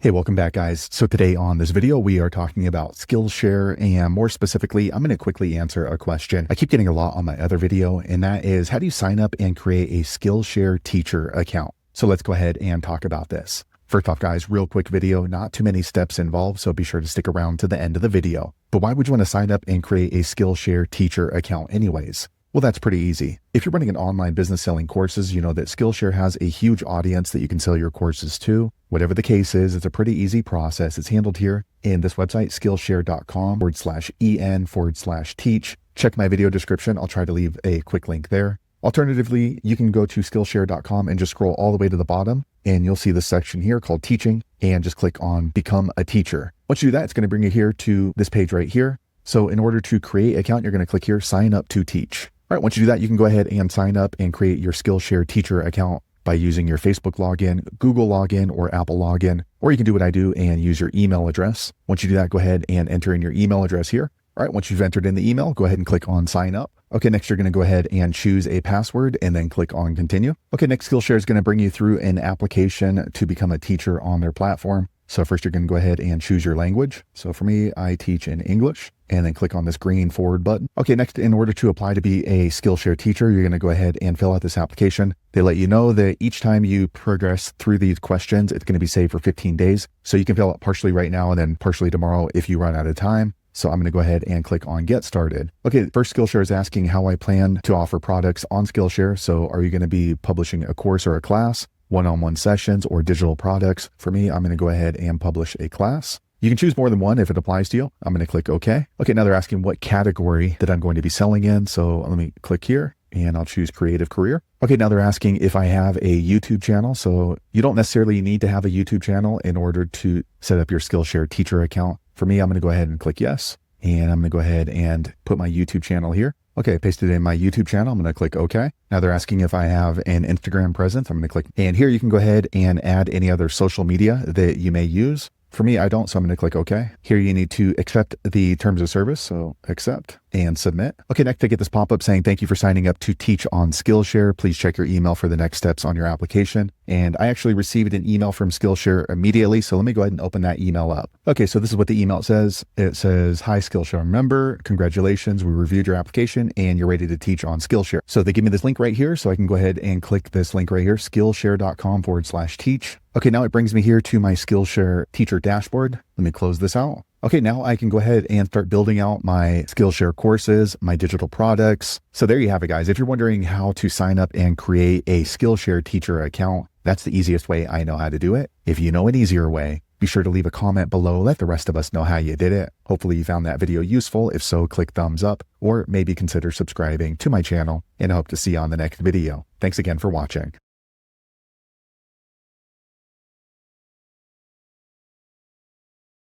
Hey, welcome back, guys. So today on this video, we are talking about Skillshare, and more specifically, I'm going to quickly answer a question I keep getting a lot on my other video, and that is, how do you sign up and create a Skillshare teacher account? So let's go ahead and talk about this. First off, guys, real quick video, not too many steps involved, so be sure to stick around to the end of the video. But why would you want to sign up and create a Skillshare teacher account anyways? Well, that's pretty easy. If you're running an online business selling courses, you know that Skillshare has a huge audience that you can sell your courses to. Whatever the case is, it's a pretty easy process. It's handled here in this website, skillshare.com/en/teach. Check my video description. I'll try to leave a quick link there. Alternatively, you can go to skillshare.com and just scroll all the way to the bottom, and you'll see this section here called teaching, and just click on become a teacher. Once you do that, it's going to bring you here to this page right here. So in order to create an account, you're going to click here, sign up to teach. All right, once you do that, you can go ahead and sign up and create your Skillshare teacher account by using your Facebook login, Google login, or Apple login, or you can do what I do and use your email address. Once you do that, go ahead and enter in your email address here. All right, once you've entered in the email, go ahead and click on sign up. Okay, next you're going to go ahead and choose a password and then click on continue. Okay, next Skillshare is going to bring you through an application to become a teacher on their platform. So first you're going to go ahead and choose your language. So for me, I teach in English, and then click on this green forward button. Okay, next, in order to apply to be a Skillshare teacher, you're going to go ahead and fill out this application. They let you know that each time you progress through these questions, it's going to be saved for 15 days. So you can fill out partially right now and then partially tomorrow if you run out of time. So I'm going to go ahead and click on get started. Okay, first Skillshare is asking how I plan to offer products on Skillshare. So are you going to be publishing a course or a class, one-on-one sessions, or digital products? For me, I'm going to go ahead and publish a class. You can choose more than one if it applies to you. I'm going to click OK. Okay, now they're asking what category that I'm going to be selling in. So let me click here and I'll choose creative career. Okay, now they're asking if I have a YouTube channel. So you don't necessarily need to have a YouTube channel in order to set up your Skillshare teacher account. For me, I'm going to go ahead and click yes. And I'm going to go ahead and put my YouTube channel here. Okay, I pasted in my YouTube channel. I'm going to click OK. Now they're asking if I have an Instagram presence. I'm going to click, and here you can go ahead and add any other social media that you may use. For me, I don't, so I'm going to click OK. Here you need to accept the terms of service, so accept and submit. Okay, next I get this pop-up saying, thank you for signing up to teach on Skillshare. Please check your email for the next steps on your application. And I actually received an email from Skillshare immediately, so let me go ahead and open that email up. Okay, so this is what the email says. It says, hi Skillshare member, congratulations, we reviewed your application and you're ready to teach on Skillshare. So they give me this link right here, so I can go ahead and click this link right here, skillshare.com/teach. Okay, now it brings me here to my Skillshare teacher dashboard. Let me close this out. Okay, now I can go ahead and start building out my Skillshare courses, my digital products. So there you have it, guys. If you're wondering how to sign up and create a Skillshare teacher account, that's the easiest way I know how to do it. If you know an easier way, be sure to leave a comment below. Let the rest of us know how you did it. Hopefully you found that video useful. If so, click thumbs up or maybe consider subscribing to my channel, and I hope to see you on the next video. Thanks again for watching.